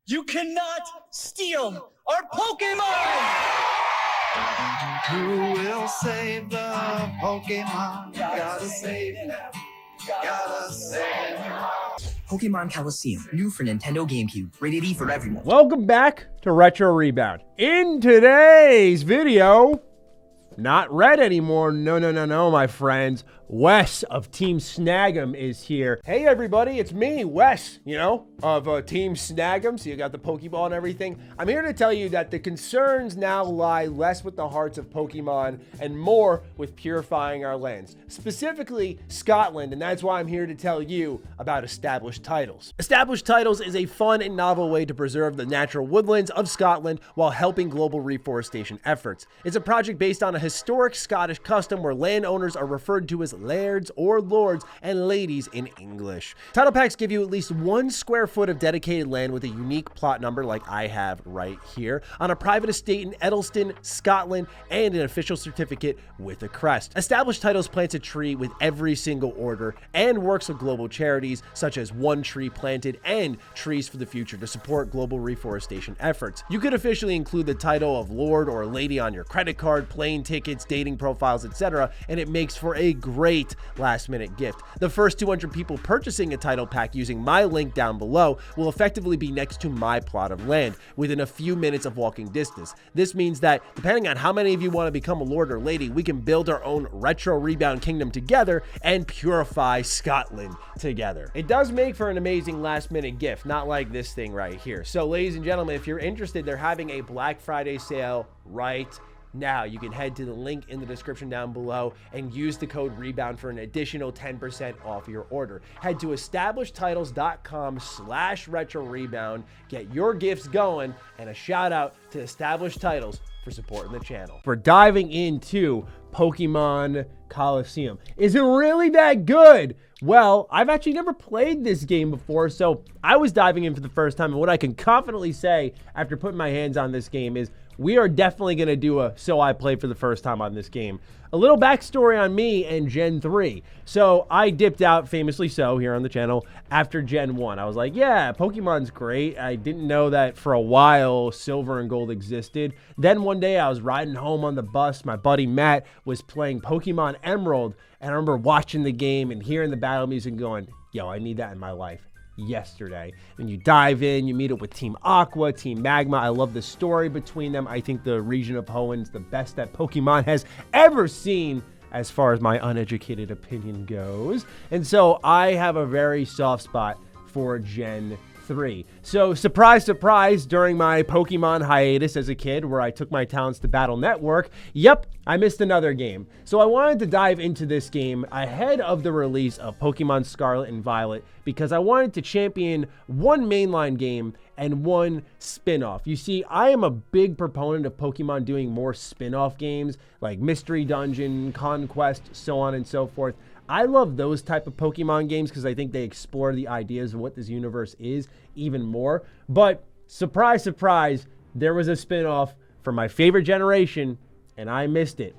You cannot steal our Pokemon! Who will save the Pokemon? Gotta save them. Gotta save them. Pokemon Colosseum, new for Nintendo GameCube, rated E for everyone. Welcome back to Retro Rebound. In today's video, not red anymore. No, my friends. Wes of Team Snag'em is here. Hey, everybody, it's me, Wes, of Team Snag'em. So you got the Pokeball and everything. I'm here to tell you that the concerns now lie less with the hearts of Pokemon and more with purifying our lands, specifically Scotland, and that's why I'm here to tell you about Established Titles. Established Titles is a fun and novel way to preserve the natural woodlands of Scotland while helping global reforestation efforts. It's a project based on a historic Scottish custom where landowners are referred to as lairds or lords and ladies in English. Title packs give you at least 1 square foot of dedicated land with a unique plot number like I have right here on a private estate in Edelston, Scotland, and an official certificate with a crest. Established Titles plants a tree with every single order and works with global charities such as One Tree Planted and Trees for the Future to support global reforestation efforts. You could officially include the title of lord or lady on your credit card, plane tickets, dating profiles, etc., and it makes for a great last-minute gift. The first 200 people purchasing a title pack using my link down below will effectively be next to my plot of land within a few minutes of walking distance. This means that depending on how many of you want to become a lord or lady, we can build our own retro rebound kingdom together and purify Scotland together. It does make for an amazing last-minute gift, not like this thing right here. So ladies and gentlemen, if you're interested, they're having a Black Friday sale right now. You can head to the link in the description down below and use the code REBOUND for an additional 10% off your order. Head to establishedtitles.com/retrorebound. Get your gifts going, and a shout out to Established Titles for supporting the channel. For diving into Pokemon Colosseum. Is it really that good? Well, I've actually never played this game before, so I was diving in for the first time, and what I can confidently say after putting my hands on this game is we are definitely going to do a So I Played for the first time on this game. A little backstory on me and Gen 3. So I dipped out, famously so, here on the channel after Gen 1. I was like, yeah, Pokemon's great. I didn't know that for a while Silver and Gold existed. Then one day I was riding home on the bus. My buddy Matt was playing Pokemon Emerald, and I remember watching the game and hearing the battle music and going, yo, I need that in my life. Yesterday. When you dive in, you meet up with Team Aqua, Team Magma. I love the story between them. I think the region of Hoenn's the best that Pokemon has ever seen as far as my uneducated opinion goes. And so I have a very soft spot for Gen 3. So surprise, surprise, during my Pokemon hiatus as a kid where I took my talents to Battle Network, yep, I missed another game. So I wanted to dive into this game ahead of the release of Pokemon Scarlet and Violet because I wanted to champion one mainline game and one spin-off. You see, I am a big proponent of Pokemon doing more spin-off games like Mystery Dungeon, Conquest, so on and so forth. I love those type of Pokemon games because I think they explore the ideas of what this universe is even more. But surprise, surprise, there was a spin-off for my favorite generation, and I missed it.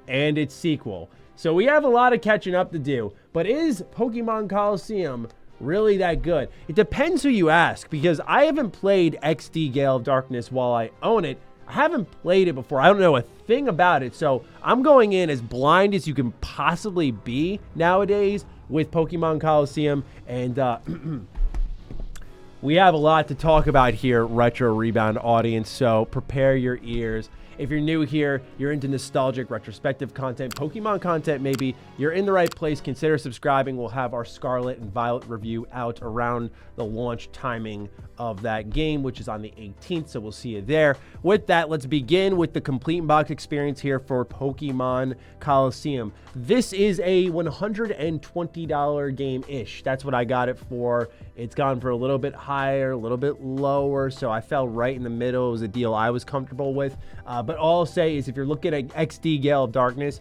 And its sequel. So we have a lot of catching up to do. But is Pokemon Colosseum really that good? It depends who you ask, because I haven't played XD Gale of Darkness while I own it. I haven't played it before. I don't know a thing about it. So I'm going in as blind as you can possibly be nowadays with Pokemon Colosseum. And we have a lot to talk about here, Retro Rebound audience. So prepare your ears. If you're new here, you're into nostalgic, retrospective content, Pokemon content maybe, you're in the right place. Consider subscribing. We'll have our Scarlet and Violet review out around the launch timing of that game, which is on the 18th, so we'll see you there. With that, let's begin with the complete box experience here for Pokemon Colosseum. This is a $120 game-ish. That's what I got it for. It's gone for a little bit higher, a little bit lower, so I fell right in the middle. It was a deal I was comfortable with. But all I'll say is if you're looking at XD Gale of Darkness,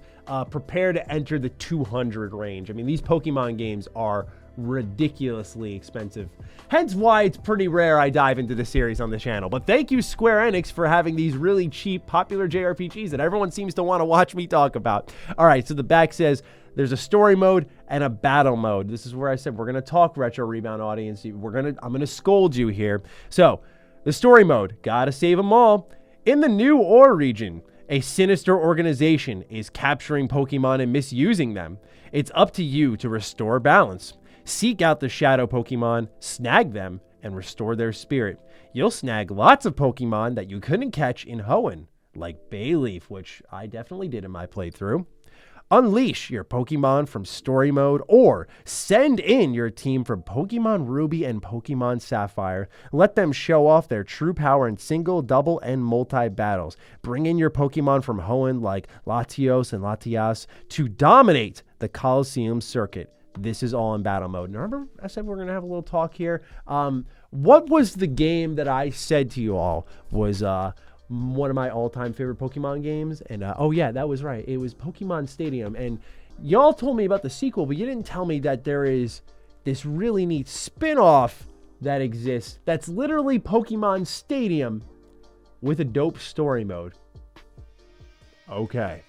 prepare to enter the 200 range. I mean, these Pokemon games are ridiculously expensive. Hence why it's pretty rare I dive into the series on the channel. But thank you, Square Enix, for having these really cheap, popular JRPGs that everyone seems to want to watch me talk about. All right, so the back says there's a story mode and a battle mode. This is where I said we're going to talk Retro Rebound audience. I'm going to scold you here. So, the story mode, gotta save them all. In the New Ore region, a sinister organization is capturing Pokemon and misusing them. It's up to you to restore balance. Seek out the shadow Pokemon, snag them, and restore their spirit. You'll snag lots of Pokemon that you couldn't catch in Hoenn, like Bayleaf, which I definitely did in my playthrough. Unleash your Pokemon from story mode, or send in your team from Pokemon Ruby and Pokemon Sapphire. Let them show off their true power in single, double, and multi-battles. Bring in your Pokemon from Hoenn like Latios and Latias to dominate the Colosseum circuit. This is all in battle mode. Now, remember I said we're going to have a little talk here? What was the game that I said to you all was one of my all-time favorite Pokemon games? And oh yeah, that was right. It was Pokemon Stadium. And y'all told me about the sequel, but you didn't tell me that there is this really neat spin-off that exists that's literally Pokemon Stadium with a dope story mode. Okay,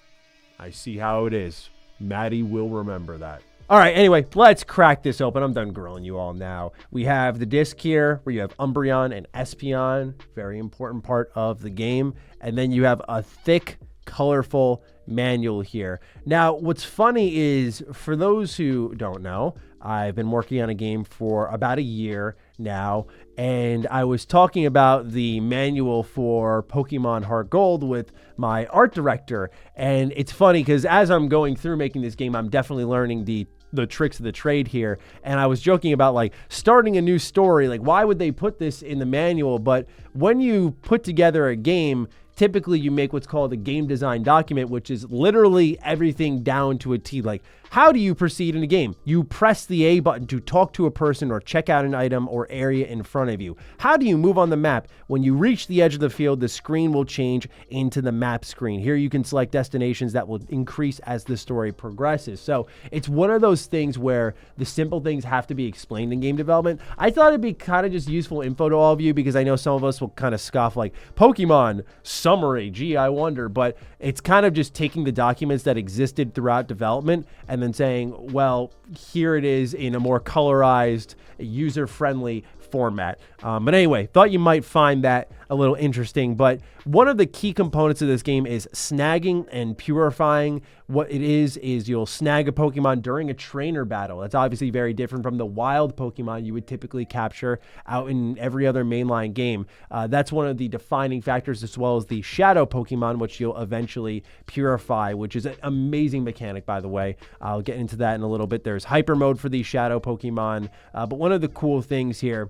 I see how it is. Maddie will remember that. All right, anyway, let's crack this open. I'm done grilling you all now. We have the disc here where you have Umbreon and Espeon, very important part of the game. And then you have a thick, colorful manual here. Now, what's funny is, for those who don't know, I've been working on a game for about a year now, and I was talking about the manual for Pokemon Heart Gold with my art director. And it's funny because as I'm going through making this game, I'm definitely learning the tricks of the trade here. And I was joking about like starting a new story, like why would they put this in the manual? But when you put together a game, typically you make what's called a game design document, which is literally everything down to a T. Like, how do you proceed in a game? You press the A button to talk to a person or check out an item or area in front of you. How do you move on the map? When you reach the edge of the field, the screen will change into the map screen. Here you can select destinations that will increase as the story progresses. So it's one of those things where the simple things have to be explained in game development. I thought it'd be kind of just useful info to all of you, because I know some of us will kind of scoff like, Pokemon summary, gee, I wonder. But it's kind of just taking the documents that existed throughout development and then saying, well, here it is in a more colorized, user-friendly format. But anyway, thought you might find that a little interesting. But one of the key components of this game is snagging and purifying. What it is you'll snag a Pokemon during a trainer battle. That's obviously very different from the wild Pokemon you would typically capture out in every other mainline game. That's one of the defining factors, as well as the shadow Pokemon, which you'll eventually purify, which is an amazing mechanic, by the way. I'll get into that in a little bit. There's hyper mode for these shadow Pokemon. But one of the cool things here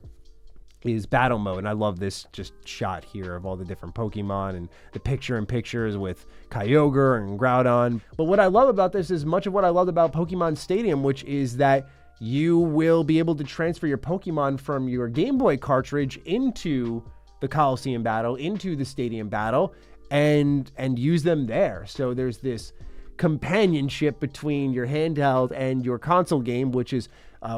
is battle mode. And I love this just shot here of all the different Pokemon and the picture-in-pictures with Kyogre and Groudon. But what I love about this is much of what I loved about Pokemon Stadium, which is that you will be able to transfer your Pokemon from your Game Boy cartridge into the Colosseum battle, into the Stadium battle, and use them there. So there's this companionship between your handheld and your console game, which is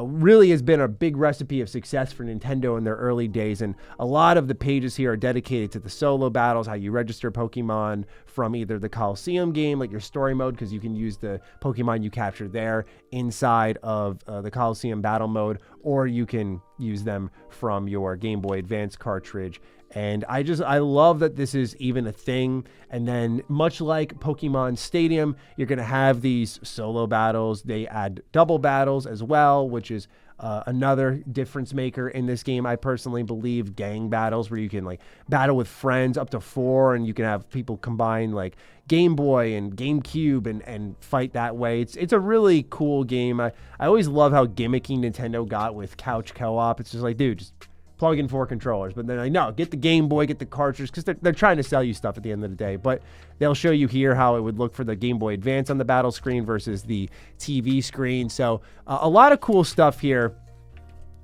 really has been a big recipe of success for Nintendo in their early days. And a lot of the pages here are dedicated to the solo battles, how you register Pokemon from either the Colosseum game, like your story mode, because you can use the Pokemon you capture there inside of the Colosseum battle mode, or you can use them from your Game Boy Advance cartridge. And I love that this is even a thing. And then much like Pokemon Stadium, you're going to have these solo battles. They add double battles as well, which is another difference maker in this game. I personally believe gang battles, where you can like battle with friends up to 4, and you can have people combine like Game Boy and GameCube and fight that way. It's a really cool game. I always love how gimmicky Nintendo got with couch co-op. It's just like, dude, just plug in 4 controllers. But then I know, get the Game Boy, get the cartridge, because they're trying to sell you stuff at the end of the day. But they'll show you here how it would look for the Game Boy Advance on the battle screen versus the TV screen. So a lot of cool stuff here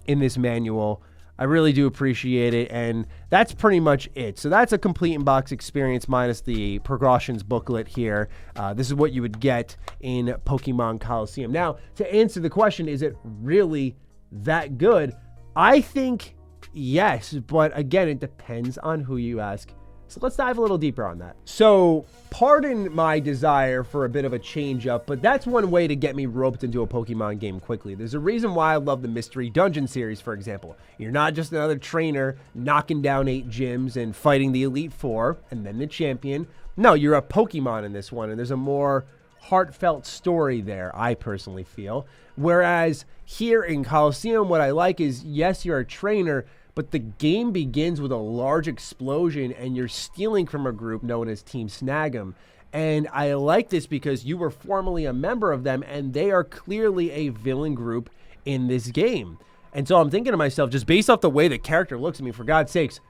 in this manual. I really do appreciate it, and that's pretty much it. So that's a complete in-box experience minus the precautions booklet here. This is what you would get in Pokemon Colosseum. Now, to answer the question, is it really that good? I think yes, but again, it depends on who you ask. So let's dive a little deeper on that. So pardon my desire for a bit of a change up, but that's one way to get me roped into a Pokemon game quickly. There's a reason why I love the Mystery Dungeon series, for example. You're not just another trainer knocking down 8 gyms and fighting the Elite Four and then the champion. No, you're a Pokemon in this one, and there's a more heartfelt story there, I personally feel. Whereas here in Colosseum, what I like is, yes, you're a trainer, but the game begins with a large explosion and you're stealing from a group known as Team Snag'em. And I like this because you were formerly a member of them and they are clearly a villain group in this game. And so I'm thinking to myself, just based off the way the character looks, I mean, for God's sakes,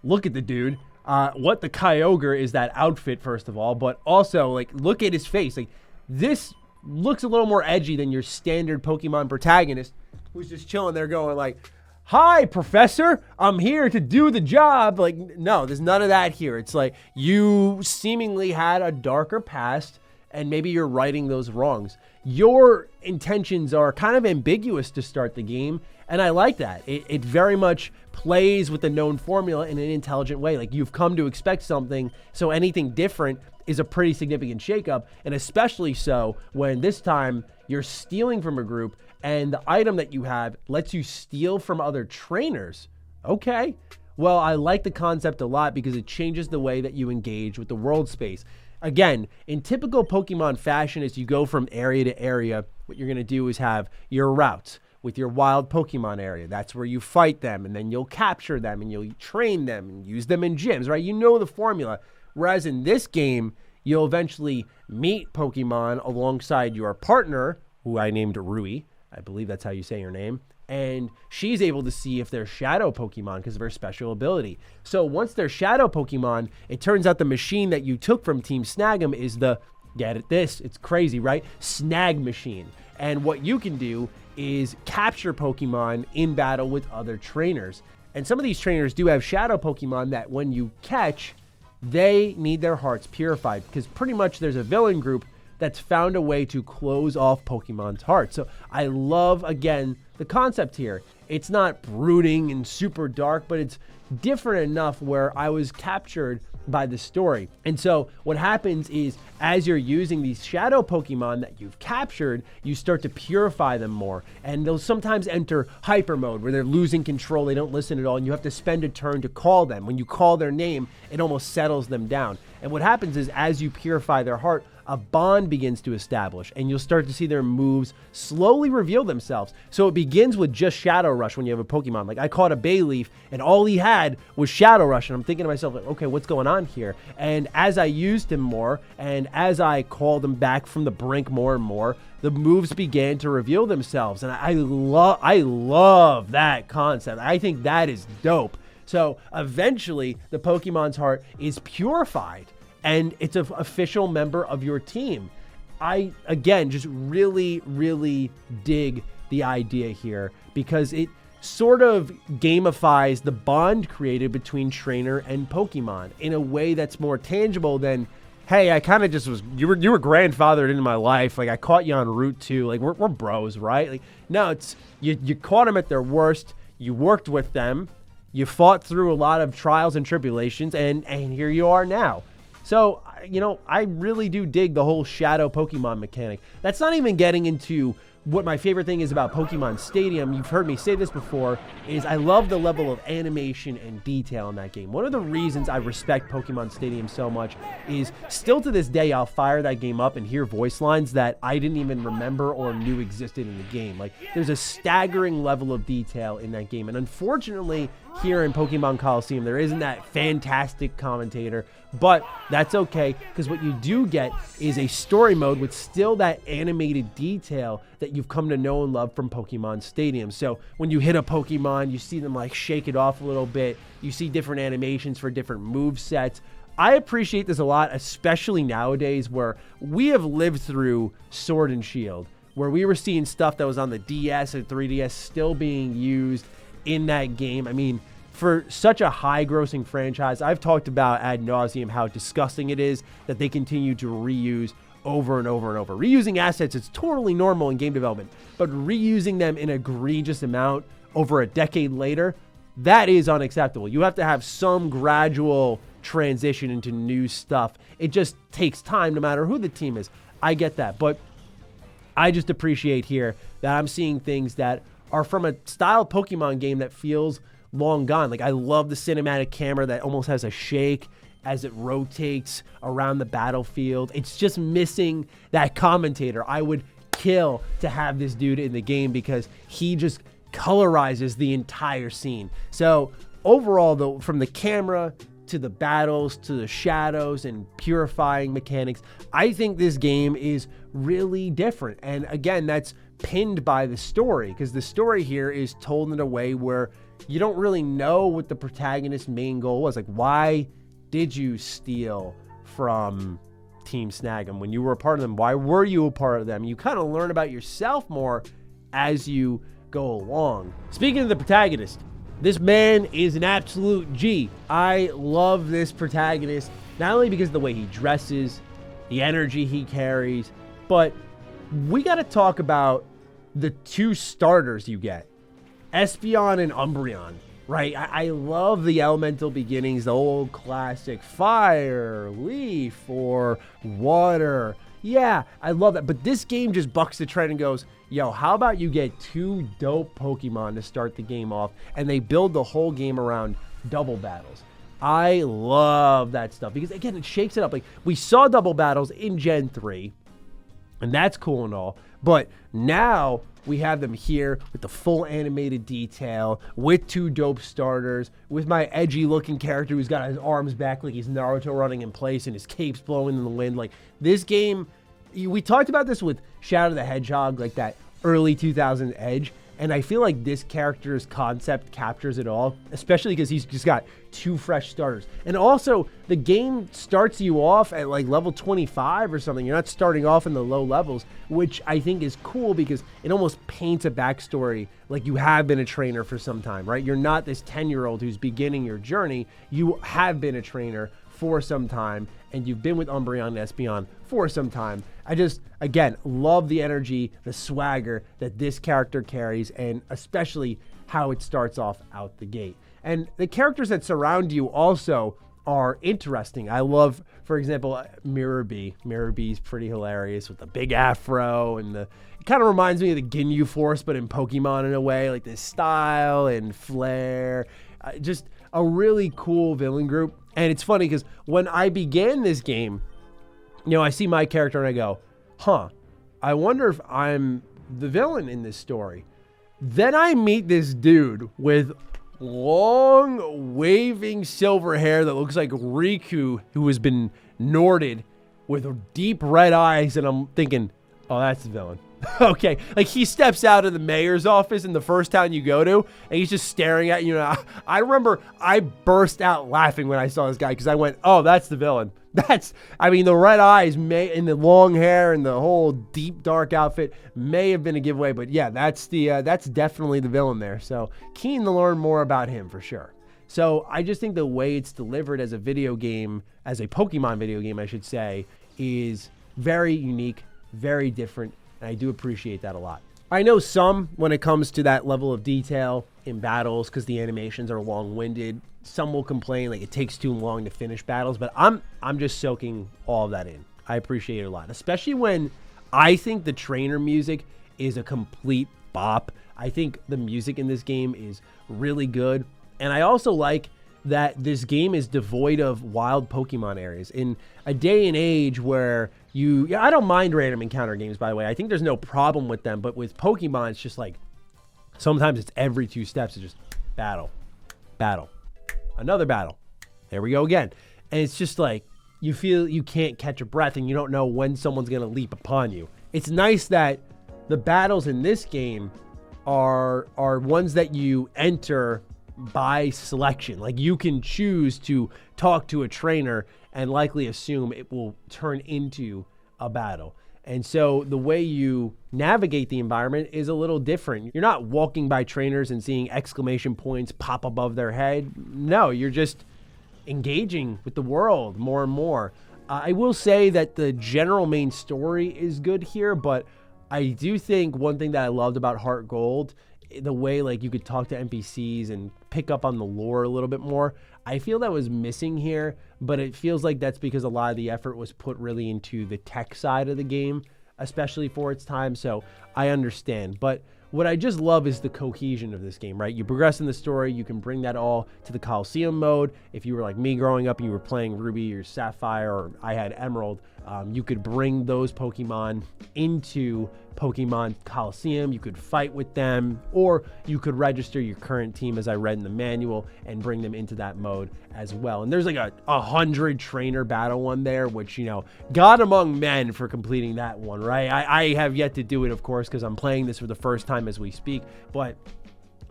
look at the dude. What the Kyogre is that outfit, first of all, but also, like, look at his face. Like, this looks a little more edgy than your standard Pokemon protagonist who's just chilling there going like, "Hi, Professor, I'm here to do the job." Like, no, there's none of that here. It's like you seemingly had a darker past and maybe you're righting those wrongs. Your intentions are kind of ambiguous to start the game, and I like that. It very much plays with the known formula in an intelligent way. Like, you've come to expect something, so anything different is a pretty significant shakeup, and especially so when this time you're stealing from a group and the item that you have lets you steal from other trainers. Okay, well, I like the concept a lot because it changes the way that you engage with the world space. Again, in typical Pokemon fashion, as you go from area to area, what you're going to do is have your routes with your wild Pokemon area. That's where you fight them, and then you'll capture them, and you'll train them and use them in gyms, right? You know the formula. Whereas in this game, you'll eventually meet Pokemon alongside your partner, who I named Rui. I believe that's how you say your name. And she's able to see if they're shadow Pokemon because of her special ability. So once they're shadow Pokemon, it turns out the machine that you took from Team Snag'em is the, get it this, it's crazy, right? Snag machine. And what you can do is capture Pokemon in battle with other trainers. And some of these trainers do have shadow Pokemon that when you catch, they need their hearts purified because pretty much there's a villain group that's found a way to close off Pokemon's heart. So I love, again, the concept here. It's not brooding and super dark, but it's different enough where I was captured by the story. And so what happens is as you're using these shadow Pokemon that you've captured, you start to purify them more. And they'll sometimes enter hyper mode where they're losing control. They don't listen at all. And you have to spend a turn to call them. When you call their name, it almost settles them down. And what happens is as you purify their heart, a bond begins to establish and you'll start to see their moves slowly reveal themselves. So it begins with just Shadow Rush when you have a Pokemon. Like I caught a Bayleaf and all he had was Shadow Rush. And I'm thinking to myself, like, okay, what's going on here? And as I used him more and as I called him back from the brink more and more, the moves began to reveal themselves. And I love that concept. I think that is dope. So eventually the Pokemon's heart is purified and it's an official member of your team. I, again, just really, really dig the idea here because it sort of gamifies the bond created between trainer and Pokemon in a way that's more tangible than, hey, I kind of just was, you were grandfathered into my life. Like I caught you on Route 2. Like we're bros, right? Like no, it's, you caught them at their worst. You worked with them. You fought through a lot of trials and tribulations and here you are now. So, you know, I really do dig the whole shadow Pokemon mechanic. That's not even getting into what my favorite thing is about Pokemon Stadium. You've heard me say this before, is I love the level of animation and detail in that game. One of the reasons I respect Pokemon Stadium so much is still to this day, I'll fire that game up and hear voice lines that I didn't even remember or knew existed in the game. Like, there's a staggering level of detail in that game. And unfortunately, here in Pokemon Colosseum, there isn't that fantastic commentator, but that's okay, because what you do get is a story mode with still that animated detail that you've come to know and love from Pokemon Stadium. So when you hit a Pokemon, you see them like shake it off a little bit. You see different animations for different move sets. I appreciate this a lot, especially nowadays where we have lived through Sword and Shield, where we were seeing stuff that was on the DS and 3DS still being used in that game. I mean, for such a high-grossing franchise, I've talked about ad nauseum how disgusting it is that they continue to reuse over and over and over. Reusing assets is totally normal in game development, but reusing them in egregious amount over a decade later, that is unacceptable. You have to have some gradual transition into new stuff. It just takes time no matter who the team is. I get that, but I just appreciate here that I'm seeing things that are from a style Pokemon game that feels long gone. Like, I love the cinematic camera that almost has a shake as it rotates around the battlefield. It's just missing that commentator. I would kill to have this dude in the game because he just colorizes the entire scene. So overall, though, from the camera to the battles to the shadows and purifying mechanics, I think this game is really different. And again, that's pinned by the story, because the story here is told in a way where you don't really know what the protagonist's main goal was. Like, why did you steal from Team Snag'em when you were a part of them? Why were you a part of them? You kind of learn about yourself more as you go along. Speaking of the protagonist, this man is an absolute G. I love this protagonist, not only because of the way he dresses, the energy he carries, but we got to talk about the two starters you get, Espeon and Umbreon, right? I love the elemental beginnings, the old classic fire, leaf, or water. Yeah, I love that. But this game just bucks the trend and goes, yo, how about you get two dope Pokemon to start the game off, and they build the whole game around double battles. I love that stuff because, again, it shakes it up. Like, we saw double battles in Gen 3, and that's cool and all, but now we have them here with the full animated detail, with two dope starters, with my edgy looking character who's got his arms back like he's Naruto running in place and his cape's blowing in the wind. Like, this game, we talked about this with Shadow the Hedgehog, like that early 2000 edge, and I feel like this character's concept captures it all, especially because he's just got two fresh starters. And also, the game starts you off at like level 25 or something. You're not starting off in the low levels, which I think is cool because it almost paints a backstory like you have been a trainer for some time, right? You're not this 10-year-old who's beginning your journey. You have been a trainer for some time, and you've been with Umbreon and Espeon for some time. I just, again, love the energy, the swagger that this character carries, and especially how it starts off out the gate. And the characters that surround you also are interesting. I love, for example, Mirror Bee. Mirror Bee's pretty hilarious with the big afro, and it kind of reminds me of the Ginyu Force, but in Pokemon in a way, like this style and flair. Just a really cool villain group. And it's funny because when I began this game, you know, I see my character and I go, huh, I wonder if I'm the villain in this story. Then I meet this dude with long, waving silver hair that looks like Riku, who has been Norded, with deep red eyes, and I'm thinking, oh, that's the villain. Okay, like, he steps out of the mayor's office in the first town you go to, and he's just staring at you. I remember I burst out laughing when I saw this guy because I went, oh, that's the villain. I mean, the red eyes and the long hair and the whole deep dark outfit may have been a giveaway, but yeah, that's definitely the villain there. So keen to learn more about him for sure. So I just think the way it's delivered as a video game, as a Pokemon video game, I should say, is very unique, very different. And I do appreciate that a lot. I know some, when it comes to that level of detail in battles, because the animations are long-winded, some will complain like it takes too long to finish battles, but I'm just soaking all of that in. I appreciate it a lot, especially when I think the trainer music is a complete bop. I think the music in this game is really good, and I also like that this game is devoid of wild Pokemon areas. In a day and age where I don't mind random encounter games, by the way. I think there's no problem with them, but with Pokemon, it's just like, sometimes it's every 2 steps, it's just battle, another battle. There we go again. And it's just like, you feel you can't catch a breath and you don't know when someone's going to leap upon you. It's nice that the battles in this game are ones that you enter by selection. Like, you can choose to talk to a trainer and likely assume it will turn into a battle. And so the way you navigate the environment is a little different. You're not walking by trainers and seeing exclamation points pop above their head. No, you're just engaging with the world more and more. I will say that the general main story is good here, but I do think one thing that I loved about Heart Gold, the way like you could talk to NPCs and pick up on the lore a little bit more, I feel that was missing here, but it feels like that's because a lot of the effort was put really into the tech side of the game, especially for its time, so I understand. But what I just love is the cohesion of this game, right? You progress in the story, you can bring that all to the Colosseum mode. If you were like me growing up and you were playing Ruby or Sapphire, or I had Emerald, you could bring those Pokemon into Pokemon Colosseum. You could fight with them, or you could register your current team, as I read in the manual, and bring them into that mode as well. And there's like a 100 trainer battle one there, which, you know, God among men for completing that one, right? I have yet to do it, of course, because I'm playing this for the first time as we speak, but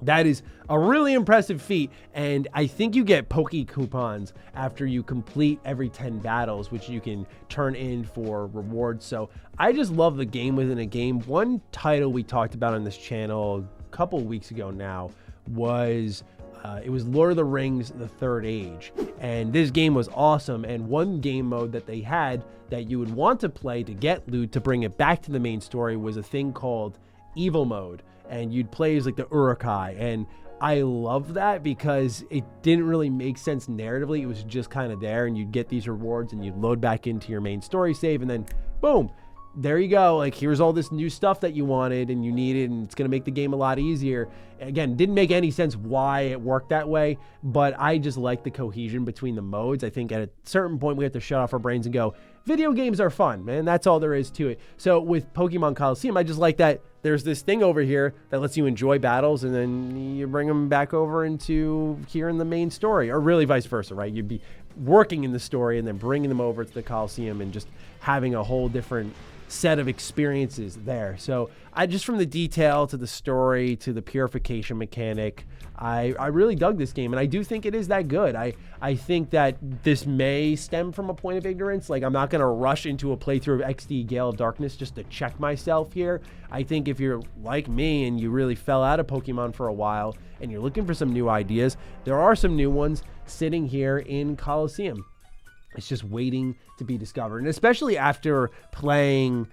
that is a really impressive feat, and I think you get Poke Coupons after you complete every 10 battles, which you can turn in for rewards. So I just love the game within a game. One title we talked about on this channel a couple weeks ago now was it was Lord of the Rings: The Third Age, and this game was awesome. And one game mode that they had that you would want to play to get loot to bring it back to the main story was a thing called Evil Mode, and you'd play as like the Urukai, and I love that because it didn't really make sense narratively. It was just kind of there, and you'd get these rewards and you'd load back into your main story save, and then boom, there you go. Like, here's all this new stuff that you wanted and you needed, and it's going to make the game a lot easier. Again, didn't make any sense why it worked that way, but I just like the cohesion between the modes. I think at a certain point we have to shut off our brains and go, video games are fun, man. That's all there is to it. So with Pokemon Colosseum, I just like that there's this thing over here that lets you enjoy battles, and then you bring them back over into here in the main story, or really vice versa, right? You'd be working in the story and then bringing them over to the Colosseum and just having a whole different set of experiences there. So I just, from the detail to the story to the purification mechanic, I really dug this game, and I do think it is that good. I think that this may stem from a point of ignorance. Like, I'm not going to rush into a playthrough of XD Gale of Darkness just to check myself here. I think if you're like me and you really fell out of Pokemon for a while and you're looking for some new ideas, there are some new ones sitting here in Colosseum. It's just waiting to be discovered. And especially after playing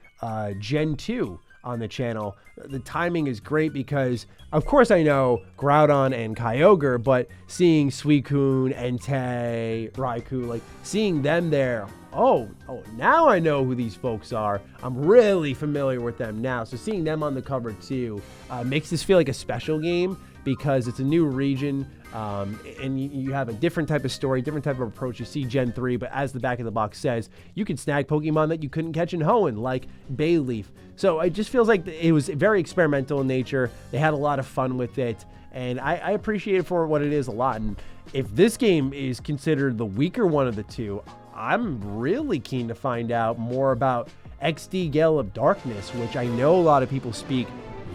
Gen 2 on the channel, the timing is great because, of course, I know Groudon and Kyogre, but seeing Suicune, Entei, Raikou, like seeing them there, oh, now I know who these folks are. I'm really familiar with them now. So seeing them on the cover too makes this feel like a special game because it's a new region. And you have a different type of story, different type of approach. You see Gen 3, but as the back of the box says, you can snag Pokemon that you couldn't catch in Hoenn, like Bayleaf. So it just feels like it was very experimental in nature. They had a lot of fun with it, and I appreciate it for what it is a lot. And if this game is considered the weaker one of the two, I'm really keen to find out more about XD Gale of Darkness, which I know a lot of people speak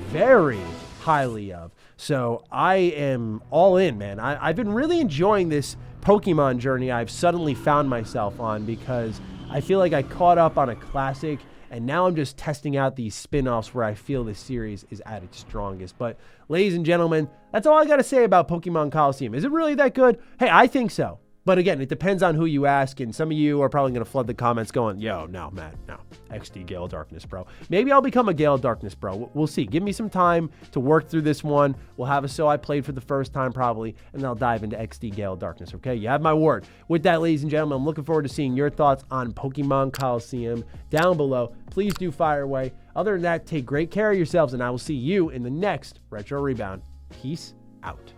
very highly of. So I am all in, man. I've been really enjoying this Pokemon journey I've suddenly found myself on, because I feel like I caught up on a classic, and now I'm just testing out these spin-offs where I feel this series is at its strongest. But ladies and gentlemen, that's all I got to say about Pokemon Colosseum. Is it really that good? Hey, I think so. But again, it depends on who you ask, and some of you are probably going to flood the comments going, yo, no, Matt, no. XD Gale of Darkness, bro. Maybe I'll become a Gale of Darkness, bro. We'll see. Give me some time to work through this one. We'll have a So I Played for the first time, probably, and then I'll dive into XD Gale of Darkness, okay? You have my word. With that, ladies and gentlemen, I'm looking forward to seeing your thoughts on Pokemon Colosseum down below. Please do fire away. Other than that, take great care of yourselves, and I will see you in the next Retro Rebound. Peace out.